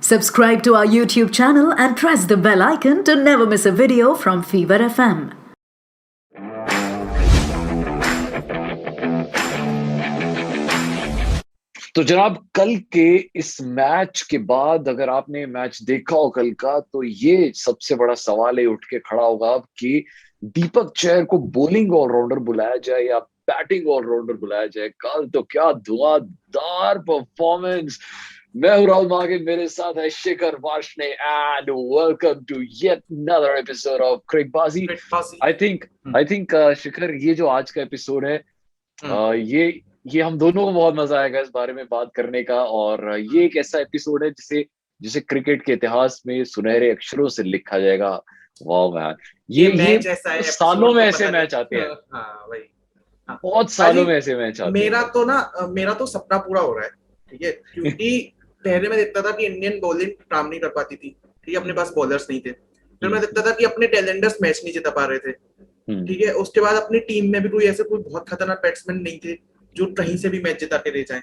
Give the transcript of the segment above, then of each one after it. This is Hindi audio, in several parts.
Subscribe to our YouTube channel and press the bell icon to never miss a video from Fever FM. तो जनाब, कल के इस मैच के बाद अगर आपने मैच देखा हो कल का, तो ये सबसे बड़ा सवाल है उठ के खड़ा होगा अब कि दीपक चहर को बॉलिंग ऑलराउंडर बुलाया जाए या बैटिंग ऑलराउंडर बुलाया जाए। कल तो क्या धुआंधार परफॉर्मेंस। मैं हूं राहुल मागिन, मेरे साथ है Shikhar Varshney and welcome to yet another episode of Cricbaazi. I think Shikhar, ये जो आज का एपिसोड है, ये हम दोनों को बहुत मजा आएगा इस बारे में बात करने का। और ये एक ऐसा एपिसोड है जिसे जिसे क्रिकेट के इतिहास में सुनहरे अक्षरों से लिखा जाएगा। वाह मैन, ये मैच ऐसा है, सालों में तो ऐसे पता मैच नहीं। आते हैं। हाँ वही। हाँ। बहुत सालों में ऐसे मैच आते मेरा हैं। तो ना मेरा तो सपना पूरा हो रहा है, ठीक है, क्योंकि पहले मैं देखता था कि इंडियन बॉलिंग काम नहीं कर पाती थी, ठीक है, अपने पास बॉलर्स नहीं थे। फिर मैं देखता था कि अपने टैलेंटर्स मैच नहीं जिता पा रहे थे, ठीक है। उसके बाद अपनी टीम में भी कोई बहुत खतरनाक बैट्समैन नहीं थे जो कहीं से भी मैच जिता के ले जाए,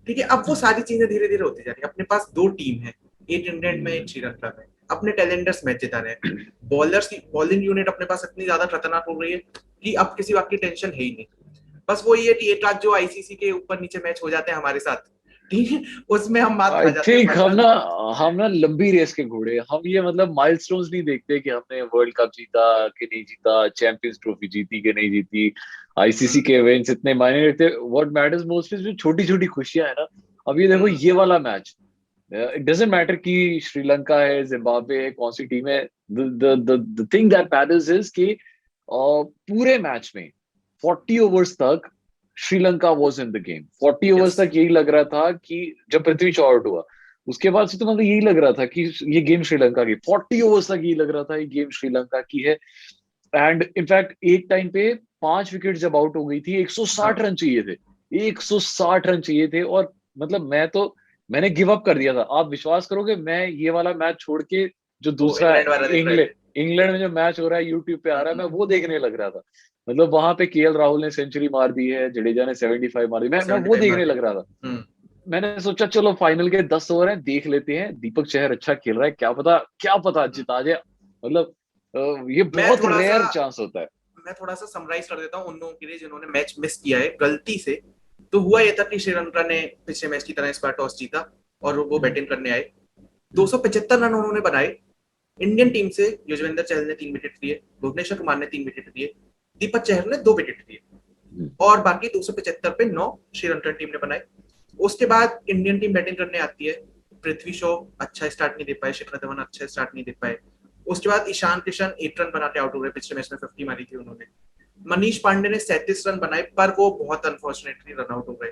ठीक है। अब वो सारी चीजें धीरे धीरे होती जा रही है। अपने पास दो टीम है, एक इंग्लैंड में एक श्रीलंका में, अपने टैलेंटर्स मैच जिता रहे हैं। बॉलर्स की बॉलिंग यूनिट अपने पास इतनी ज्यादा खतरनाक हो रही है कि अब किसी बात की टेंशन है ही नहीं। बस वो ये कि एक आध जो आईसीसी के ऊपर नीचे मैच हो जाते हैं हमारे साथ, ठीक है, उसमें हम मात खा आई जाते थिंक हैं। हम ना लंबी रेस के घोड़े, हम ये मतलब माइलस्टोन्स नहीं देखते कि हमने वर्ल्ड कप जीता कि नहीं जीता, चैंपियंस ट्रॉफी जीती कि नहीं जीती, आईसीसी के इवेंट्स इतने मायने रखते। व्हाट मैटर्स मोस्ट इज जो छोटी छोटी खुशियां है ना। अब ये देखो, ये वाला मैच, इट डजंट मैटर कि श्रीलंका है, जिम्बाब्वे है, कौन सी टीम है। The thing that matters is कि पूरे मैच में 40 ओवर्स तक Sri Lanka was in the game. 40 overs तक यही लग रहा था कि जब पृथ्वी शॉ आउट हुआ उसके बाद से तो मतलब यही लग रहा था कि ये गेम श्रीलंका की। 40 ओवर्स तक यही लग रहा था ये गेम श्रीलंका की है। एंड इनफैक्ट एक टाइम पे 5 विकेट जब आउट हो गई थी, 160 रन चाहिए थे। 160 रन चाहिए थे। और मतलब मैंने गिव अप कर दिया था। आप विश्वास करोगे, मैं ये वाला मैच छोड़ के जो दूसरा इंग्लैंड वाला देख रहे थे। इंग्लैंड में जो मैच हो रहा है यूट्यूब पे आ रहा है, मैं वो देखने लग रहा था। मतलब वहां पे केएल राहुल ने सेंचुरी मार दी है, जडेजा ने 75 मार दी, मैं वो देखने लग रहा था। मैंने सोचा चलो फाइनल के 10 ओवर हैं, देख लेते हैं, दीपक चहर अच्छा खेल रहा है, क्या पता जिता जाए। मतलब ये बहुत रेयर चांस होता है। मैं थोड़ा सा समराइज कर देता हूँ उन लोगों के लिए जिन्होंने मैच मिस किया है गलती से। तो हुआ ये था कि श्रीलंका ने पिछले मैच की तरह इस बार टॉस जीता और वो बैटिंग करने आए। 275 रन उन्होंने बनाए। इंडियन टीम से युजवेंद्र चहल ने 3 विकेट लिए, भुवनेश्वर कुमार ने 3 विकेट लिए, दीपक चहर ने 2 विकेट लिए और बाकी 275 पे 9 श्रीलंकन टीम ने बनाए। उसके बाद इंडियन टीम बैटिंग करने आती है। पृथ्वी शॉ अच्छा स्टार्ट नहीं दे पाए, शिखर धवन अच्छा स्टार्ट नहीं दे पाए। उसके बाद ईशान किशन 8 रन बना के आउट हो गए। पिछले मैच में 50 मारी थी उन्होंने। मनीष पांडे ने 37 रन बनाए पर वो बहुत अनफॉर्चुनेटली रन आउट हो गए।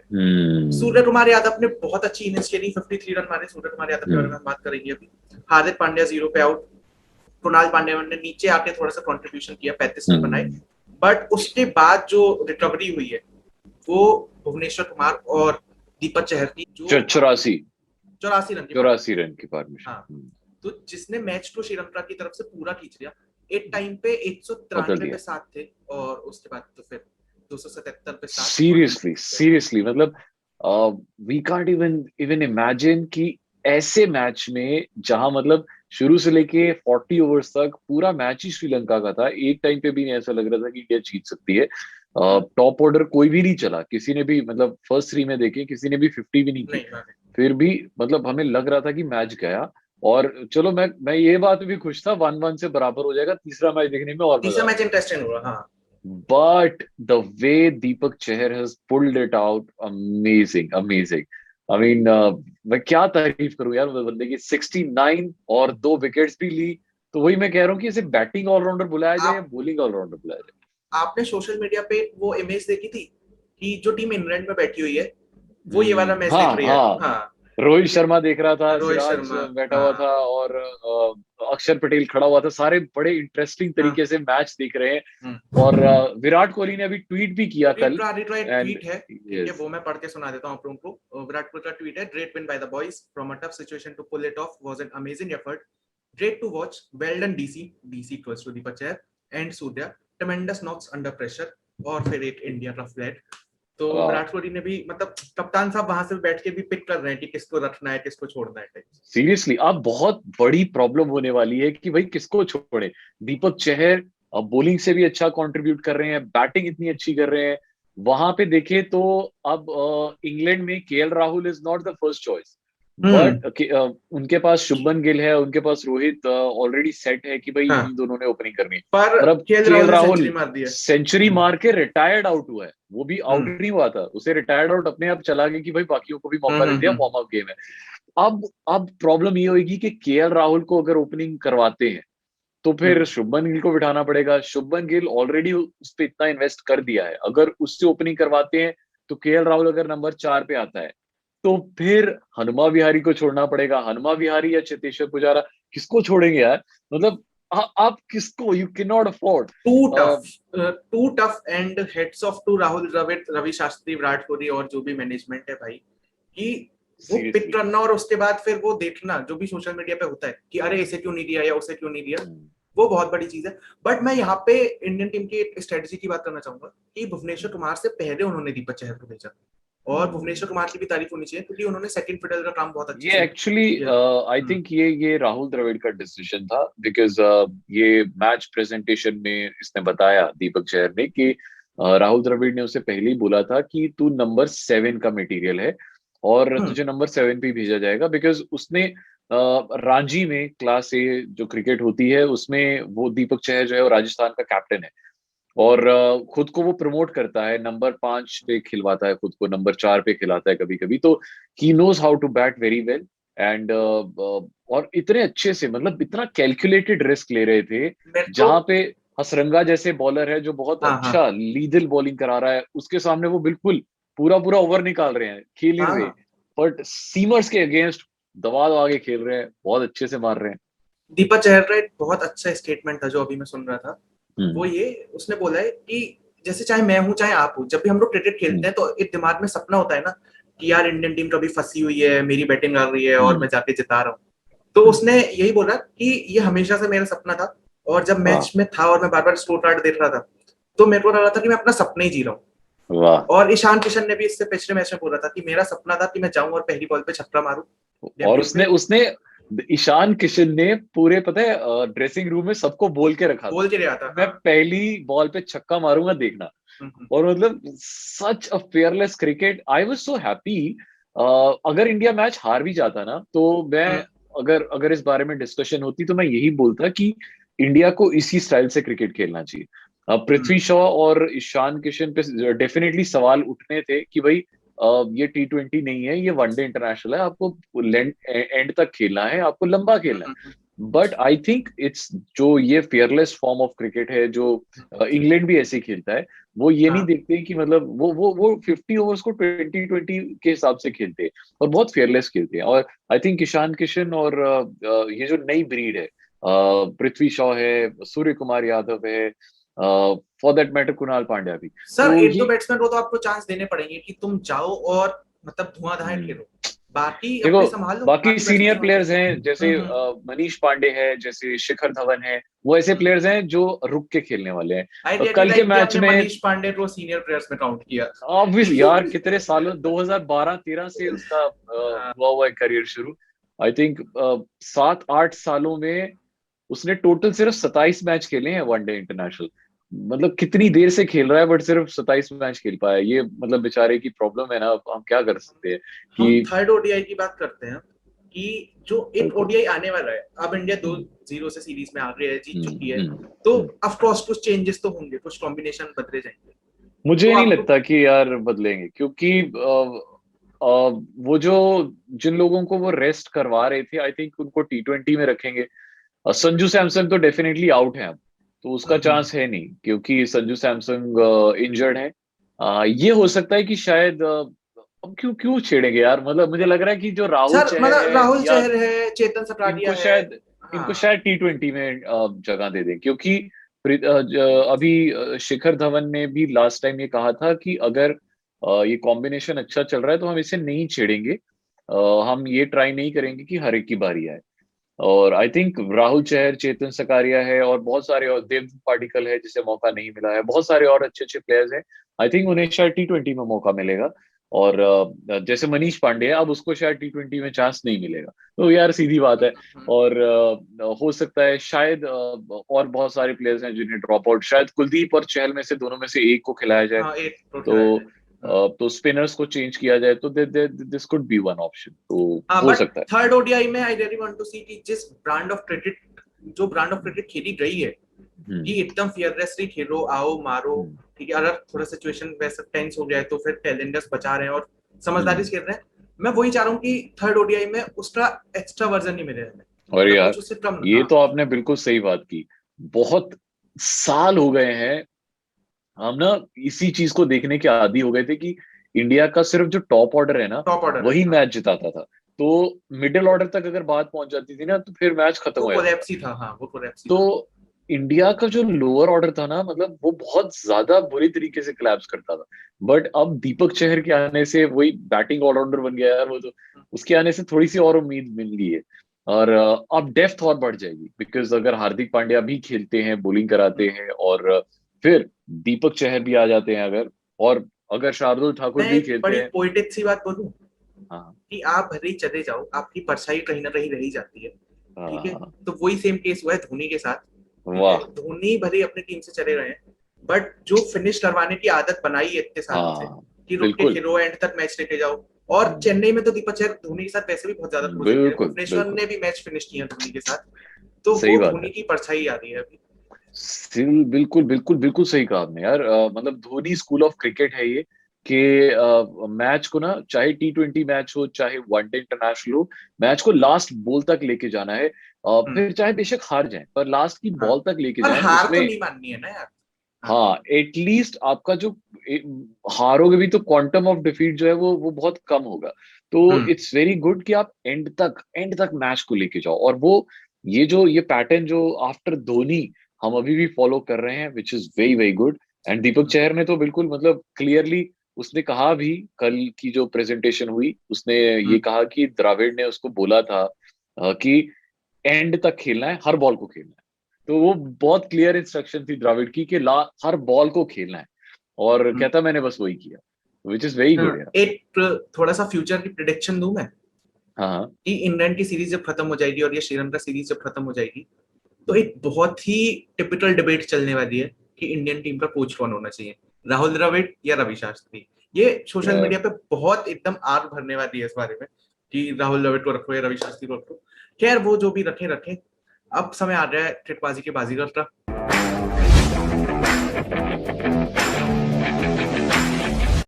सूर्य कुमार यादव ने बहुत अच्छी इनिंग्स खेली, 53 रन मारे। सूर्य कुमार यादव के बारे में हम बात करेंगे अभी। हार्दिक पांड्या 0 पे आउट। कुणाल पांड्या ने नीचे आके थोड़ा सा कंट्रीब्यूशन किया, 35 रन बनाए। बट उसके बाद जो रिकवरी हुई है वो भुवनेश्वर कुमार और दीपक चहर की जो 84 रन की पार्टनरशिप। हाँ, तो जिसने मैच को श्रीलंका की तरफ से पूरा खींच लिया। एक टाइम पे 193 पे 7 थे और उसके बाद तो फिर 277 पे 7। सीरियसली मतलब वी कांट इवन इमेजिन कि ऐसे मैच में जहां मतलब शुरू से लेके 40 ओवर्स तक पूरा मैच ही श्रीलंका का था। एक टाइम पे भी नहीं ऐसा लग रहा था कि इंडिया जीत सकती है। टॉप ऑर्डर कोई भी नहीं चला, किसी ने भी मतलब फर्स्ट 3 में देखे किसी ने भी 50 भी नहीं की। फिर भी मतलब हमें लग रहा था कि मैच गया। और चलो, मैं ये बात भी खुश था 1-1 से बराबर हो जाएगा, तीसरा मैच देखने में और तीसरा मैच इंटरेस्टिंग होगा। हाँ, but the way Deepak Chahar has pulled it out, amazing. I mean, मैं क्या तारीफ करूं यार उस बंदे की। 69 और 2 विकेट्स भी ली। तो वही मैं कह रहा हूँ कि इसे बैटिंग ऑलराउंडर बुलाया जाए या बॉलिंग ऑलराउंडर बुलाया जाए। आपने सोशल मीडिया पे वो इमेज देखी थी कि जो टीम इंग्लैंड में बैठी हुई है वो ये वाला मैच देख रही है। हाँ, रोहित शर्मा देख रहा था, रोहित सिराज शर्मा बैठा हुआ था और अक्षर पटेल खड़ा हुआ था। सारे बड़े इंटरेस्टिंग तरीके से मैच देख रहे हैं। और विराट कोहली ने अभी ट्वीट भी किया कल। ट्वीट है, ठीक है, वो मैं पढ़ के सुना देता हूँ आप लोगों को। विराट कोहली का ट्वीट है, great win by the boys from a tough situation to pull it off was an amazing effort, great to watch, well done DC equals to Deepak Chahar and Surya, tremendous knocks under pressure और फिर एक इंडिया रफ फ्लैट। तो वाह विराट कोहली ने भी मतलब कप्तान साहब वहां से बैठ के भी पिक कर रहे हैं कि किसको रखना है किसको छोड़ना है टाइप। सीरियसली, अब बहुत बड़ी प्रॉब्लम होने वाली है कि भाई किसको छोड़े। दीपक चहर अब बॉलिंग से भी अच्छा कंट्रीब्यूट कर रहे हैं, बैटिंग इतनी अच्छी कर रहे हैं। वहां पे देखे तो अब इंग्लैंड में KL Rahul is not the first choice, hmm. But उनके पास शुभमन गिल है, उनके पास रोहित ऑलरेडी सेट है कि भाई हाँ, इन दोनों ने ओपनिंग करनी है। पर और अब केएल केएल राहुल ने सेंचुरी राहुल मार दी है। सेंचुरी मार के रिटायर्ड आउट हुआ है, वो भी आउट हम्म नहीं हुआ था, उसे रिटायर्ड आउट अपने आप चला गया कि भाई बाकियों को भी मौका दे दिया, हम्म। वार्म अप गेम है। अब प्रॉब्लम ये होगी कि केएल राहुल को अगर ओपनिंग करवाते हैं तो फिर हम्म। शुभमन गिल को बिठाना पड़ेगा। शुभमन गिल ऑलरेडी उस पे इतना इन्वेस्ट कर दिया है, अगर उससे ओपनिंग करवाते हैं तो केएल राहुल अगर नंबर 4 पे आता है तो फिर हनुमा विहारी को छोड़ना पड़ेगा। हनुमा विहारी या चेतेश्वर पुजारा, किसको छोड़ेंगे यार? मतलब आप किसको, you can not afford. Too tough, too tough and heads off to Rahul Dravid, Ravi Shastri, Virat Kohli और जो भी मैनेजमेंट है भाई, कि वो पिक सीरियसली। करना और उसके बाद फिर वो देखना जो भी सोशल मीडिया पे होता है कि अरे इसे क्यों नहीं दिया या उसे क्यों नहीं दिया, वो बहुत बड़ी चीज है। बट मैं यहाँ पे इंडियन टीम की एक स्ट्रेटजी की बात करना चाहूंगा कि भुवनेश्वर कुमार से पहले उन्होंने दीपक चहर को भेजा, और भुवनेश्वर कुमार की भी तारीफ होनी चाहिए क्योंकि उन्होंने सेकंड फिडल का काम बहुत अच्छे ये से एक्चुअली किया। आई थिंक ये राहुल द्रविड़ का डिसीजन था, बिकॉज ये मैच प्रेजेंटेशन में इसने बताया दीपक चहर ने कि राहुल द्रविड़ ने उसे पहले ही बोला था कि तू नंबर 7 का मटेरियल है और हम्म तुझे नंबर 7 पे ही भेजा जाएगा, बिकॉज उसने रांची में क्लास ए जो क्रिकेट होती है उसमें वो दीपक चहर जो है वो राजस्थान का कैप्टन है। और खुद को वो प्रमोट करता है, नंबर 5 पे खिलवाता है खुद को, नंबर 4 पे खिलाता है कभी कभी, तो he knows how to bat very well. And और इतने अच्छे से, मतलब इतना कैलकुलेटेड रिस्क ले रहे थे, मेरे को, जहां पे हसरंगा जैसे बॉलर है जो बहुत हाँ हाँ अच्छा लीदल बॉलिंग करा रहा है, उसके सामने वो बिल्कुल पूरा पूरा ओवर निकाल रहे हैं, खेल ही रहे, हाँ, बट सीमर्स के अगेंस्ट दबा दबा के खेल रहे हैं, बहुत अच्छे से मार रहे हैं। दीपक चहर का एक बहुत अच्छा स्टेटमेंट था जो अभी मैं सुन रहा था। वो हम्म। ये उसने बोला है कि जैसे चाहे मैं हूं चाहे आप हो, जब भी हम लोग क्रिकेट खेलते हम्म। हैं तो एक दिमाग में सपना होता है ना कि यार इंडियन टीम कभी फंसी हुई है, मेरी बैटिंग आ रही है और हम्म। मैं जाके जिता रहा हूँ। तो हम्म। उसने यही बोला कि ये हमेशा से मेरा सपना था, और जब वाह। मैच में था और मैं बार बार स्कोर कार्ड देख रहा था तो मेरे को लग रहा था कि मैं अपना सपना ही जी रहा हूँ। वाह। और ईशान किशन ने भी इससे पिछले मैच में बोला था कि मेरा सपना था कि मैं जाऊं और पहली बॉल पे छक्का मारूं और डेब्यू उसने पे। उसने ईशान किशन ने पूरे, पता है, ड्रेसिंग रूम में सबको बोल के रखा था बोल के गया था, कि मैं हाँ। पहली बॉल पे छक्का मारूंगा, देखना। हम्म। और मतलब such a fearless cricket, I was so happy. अगर इंडिया मैच हार भी जाता ना तो मैं, हम्म। अगर अगर इस बारे में डिस्कशन होती तो मैं यही बोलता कि इंडिया को इसी स्टाइल से क्रिकेट खेलना चाहिए। हम्म। पृथ्वी शॉ और ईशान किशन पे डेफिनेटली सवाल उठने थे कि भाई ये T20 नहीं है, ये वनडे इंटरनेशनल है, आपको एंड तक खेलना है, आपको लंबा खेलना हम्म। है। बट आई थिंक इट्स जो ये फेयरलेस फॉर्म ऑफ क्रिकेट है जो इंग्लैंड भी ऐसे ही खेलता है, वो ये नहीं हाँ देखते कि मतलब वो 50 ओवर्स को 20-20 के हिसाब से खेलते हैं और बहुत फेयरलेस खेलते हैं। और आई थिंक ईशान किशन और ये जो नई ब्रीड है, पृथ्वी शॉ है, सूर्य कुमार यादव है, for that matter Kunal Pandya भी, सर, तो एक दो ये बैट्समैन को तो आपको चांस देने पड़ेंगे कि तुम जाओ और मतलब धुआंधार हम्म, खेलो, बाकी देखो अपने संभाल लो, बाकी बाकी बैट्समैन सीनियर संभाल लो। प्लेयर्स हैं जैसे मनीष पांडे है, जैसे शिखर धवन है, वो ऐसे प्लेयर्स हैं जो रुक के खेलने वाले हैं। आई और रियली कल के लाइक कि मैच आपने में मनीष पांडे को सीनियर प्लेयर्स में काउंट किया। ऑब्वियस यार, कितने सालों, 2012-13 से उसका हाँ, हुआ हुआ है करियर शुरू। आई थिंक 7-8 सालों में उसने टोटल सिर्फ 27 मैच खेले हैं वनडे इंटरनेशनल। मतलब कितनी देर से खेल रहा है, बट सिर्फ 27 मैच खेल पाया, ये मतलब बेचारे की प्रॉब्लम है ना, अब हम क्या कर सकते हैं हम कि। थर्ड ओडीआई की बात करते हैं कि जो एक बिल्कुल। ओडीआई आने वाला है, अब इंडिया दो हम्म। जीरो से सीरीज में आ गई है, जीत चुकी है, हम्म। तो हम्म। ऑफ कोर्स कुछ चेंजेस तो होंगे, कुछ कॉम्बिनेशन बदले जाएंगे। मुझे तो नहीं आपको, लगता कि यार बदलेंगे, क्योंकि वो जो जिन लोगों को वो रेस्ट करवा रहे थे, आई थिंक उनको T20 में रखेंगे। संजू सैमसन तो डेफिनेटली आउट है अब, तो उसका चांस है नहीं, क्योंकि संजू सैमसन इंजर्ड है। ये हो सकता है कि शायद अब क्यों क्यों छेड़ेंगे यार, मतलब मुझे लग रहा है कि जो राहुल सर चहर मतलब है राहुल या चहर है, चेतन सटारिया इनको है। शायद इनको हाँ। शायद T20 में जगह दे दें, क्योंकि अभी शिखर धवन ने भी लास्ट टाइम ये कहा था कि अगर ये कॉम्बिनेशन अच्छा चल रहा है तो हम इसे नहीं छेड़ेंगे, हम ये ट्राई नहीं करेंगे कि हर एक की बारी आए। और आई थिंक राहुल चहर, चेतन सकारिया है और बहुत सारे और देवदत्त पाडिक्कल है जिसे मौका नहीं मिला है, बहुत सारे और अच्छे अच्छे प्लेयर्स हैं। आई थिंक उन्हें शायद T20 में मौका मिलेगा। और जैसे मनीष पांडे है, अब उसको शायद T20 में चांस नहीं मिलेगा, तो यार सीधी बात है। और हो सकता है शायद और बहुत सारे प्लेयर्स हैं जिन्हें ड्रॉप आउट, शायद कुलदीप और चहल में से दोनों में से एक को खिलाया जाए। हाँ, एक तो तो स्पिनर्स को चेंज किया जाए तो this could be one option, तो हाँ, हो बट सकता है। थर्ड ओडीआई में आई रियली वांट टू सी कि जो ब्रांड ऑफ क्रिकेट खेली गई है कि एकदम फियरलेसली खेलो, आओ मारो, ठीक है। अगर थोड़ा सिचुएशन वैसा टेंस हो गया है तो फिर टैलेंटर्स बचा रहे हैं और समझदारी से खेल रहे हैं। मैं वही चाह रहा हूँ कि थर्ड ओडीआई में उसका एक्स्ट्रा वर्जन नहीं मिले हमें, और यार कुछ उससे कम। ये तो आपने बिल्कुल सही बात की। बहुत साल हो गए हैं हम ना इसी चीज को देखने के आदी हो गए थे कि इंडिया का सिर्फ जो टॉप ऑर्डर है ना टॉप ऑर्डर वही मैच जिताता था। तो मिडिल ऑर्डर तक अगर बात पहुंच जाती थी ना तो फिर मैच खत्म वो हो जाता था। कोलैप्स ही था। हाँ, वो कोलैप्स ही था। तो इंडिया का जो लोअर ऑर्डर था ना, मतलब वो बहुत ज्यादा बुरी तरीके से कोलैप्स करता था। बट अब दीपक चहर के आने से वही बैटिंग ऑलराउंडर बन गया यार वो तो। उसके आने से थोड़ी सी और उम्मीद मिल गई है। और अब डेप्थ और बढ़ जाएगी, बिकॉज अगर हार्दिक पांड्या भी खेलते हैं, बॉलिंग कराते हैं, और फिर दीपक चहर भी आ जाते हैं अगर, और अगर शार्दुल ठाकुर मैं भी एक खेलते बड़ी हैं। पोएटिक सी बात बोलूं हाँ कि आप भले ही चले जाओ, आपकी परछाई कहीं ना कहीं रही जाती है, ठीक है। हाँ। तो वही सेम केस हुआ है धोनी के साथ, ठीक है। वाह। धोनी भले ही अपनी टीम से चले गए हैं, बट जो फिनिश करवाने की आदत बनाई है इतने सालों से हाँ कि रुक के बिल्कुल खेलो, एंड तक मैच लेके जाओ। और चेन्नई में तो दीपक चहर धोनी के साथ वैसे भी बहुत ज्यादा क्लोज है, बिल्कुल भुवनेश्वर बिल्कुल ने भी मैच फिनिश किया धोनी के साथ। तो सही वो बात धोनी है। की परछाई आ रही है अभी। बिल्कुल बिल्कुल बिल्कुल सही कहा आपने यार। मतलब धोनी स्कूल ऑफ क्रिकेट है ये, कि मैच को ना, चाहे T20 मैच हो चाहे वनडे इंटरनेशनल हो, मैच को लास्ट बॉल तक लेके जाना है। हम्म, फिर चाहे बेशक हार जाए पर लास्ट की हाँ। बॉल तक लेके और जाए हार तो उसमें। नहीं माननी है ना यार। हाँ। हाँ एटलीस्ट आपका जो ए- हारोगे भी तो क्वांटम ऑफ डिफीट जो है वो बहुत कम होगा। तो हम्म, इट्स वेरी गुड कि आप एंड तक मैच को लेके जाओ। और वो ये पैटर्न जो आफ्टर धोनी हम अभी भी फॉलो कर रहे हैं, which is very very good. And Deepak Chahar ने तो बिल्कुल मतलब क्लियरली उसने कहा भी, कल की जो प्रेजेंटेशन हुई उसने ये हम्म, कहा कि द्रविड़ ने उसको बोला था कि एंड तक खेलना है, हर बॉल को खेलना है। तो वो बहुत क्लियर इंस्ट्रक्शन थी द्रविड़ की कि हर बॉल को खेलना है। और हम्म। कहता मैंने बस वही किया, विच इज वेरी गुड यार। एक थोड़ा सा फ्यूचर की प्रिडिक्शन दूं मैं हाँ हाँ। कि इंग्लैंड की सीरीज जब खत्म हो जाएगी और ये श्रीलंका सीरीज जब खत्म हो जाएगी, तो एक बहुत ही टिपिकल डिबेट चलने वाली है कि इंडियन टीम का कोच कौन होना चाहिए, राहुल द्रविड़ या रवि शास्त्री। ये सोशल यार मीडिया पे बहुत एकदम आग भरने वाली है इस बारे में कि राहुल द्रविड़ को रखो या रवि शास्त्री को रखो। खैर, वो जो भी रखे रखे, अब समय आ रहा है ट्रिकबाजी के बाजीगर का।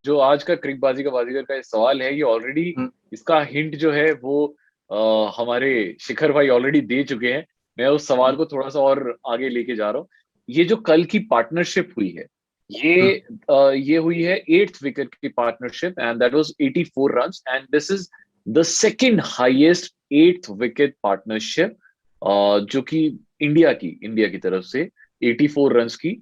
जो आज का क्रिकबाजी का बाजीगर का सवाल है, ये ऑलरेडी हम्म, इसका हिंट जो है वो हमारे शिखर भाई ऑलरेडी दे चुके हैं। मैं उस सवाल हम्म, को थोड़ा सा और आगे लेके जा रहा हूँ। ये जो कल की पार्टनरशिप हुई है, ये हम्म, ये हुई है 8th विकेट की partnership, and that was 84 runs, and this is the second highest 8th wicket partnership जो कि इंडिया की तरफ से 84 रन्स की।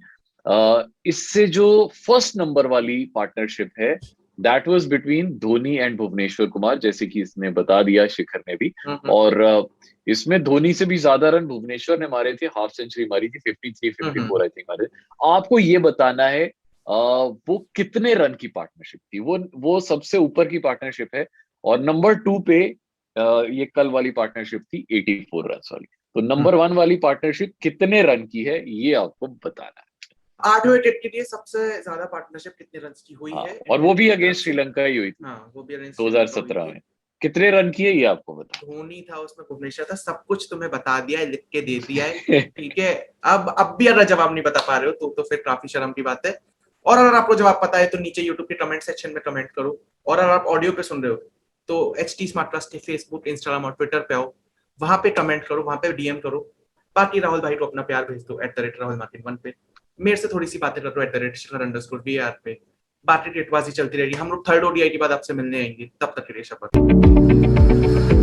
इससे जो फर्स्ट नंबर वाली पार्टनरशिप है, that was between Dhoni and Bhuvneshwar Kumar, जैसे कि इसने बता दिया शिखर ने भी। हम्म, और इसमें धोनी से भी ज्यादा रन भुवनेश्वर ने मारे थे, हाफ सेंचुरी मारी थी, 53 54 आई थिंक मारे थे। आपको ये बताना है वो कितने रन की पार्टनरशिप थी, वो सबसे ऊपर की पार्टनरशिप है। और नंबर 2 पे ये कल वाली पार्टनरशिप थी 84 रन वाली। तो हम्म। नंबर 1 वाली पार्टनरशिप कितने रन की है ये आपको बताना है। 8वें विकेट के लिए सबसे ज्यादा पार्टनरशिप कितने रन की हुई हाँ, है और वो इंडियन भी टीम की तरफ अगेंस्ट से? श्रीलंका ही हुई थी हाँ, वो भी अगेंस्ट श्रीलंका हुई 2017 थी। में। कितने रन किए ये आपको बता। धोनी था उसमें, भुवनेश्वर था, सब कुछ तुम्हें बता दिया है, लिख के दे दिया है, ठीक है। अब भी अगर जवाब नहीं बता पा रहे हो तो फिर काफी शर्म की बात है। और अगर आपको जवाब पता है तो नीचे यूट्यूब के कमेंट सेक्शन में कमेंट करो। और अगर आप ऑडियो पे सुन रहे हो तो HT स्मार्टकास्ट के फेसबुक, इंस्टाग्राम और ट्विटर पे आओ, वहां पे कमेंट करो, वहां पे DM करो। बाकी राहुल भाई को अपना प्यार भेज दो @RahulMartin1 पे। मेरे से थोड़ी सी बातें कर दो @shikhar_VAR पे। बाकी टिटबाजी चलती रहेगी। हम लोग थर्ड ODI के बाद आपसे मिलने आएंगे, तब तक के लिए शपथ।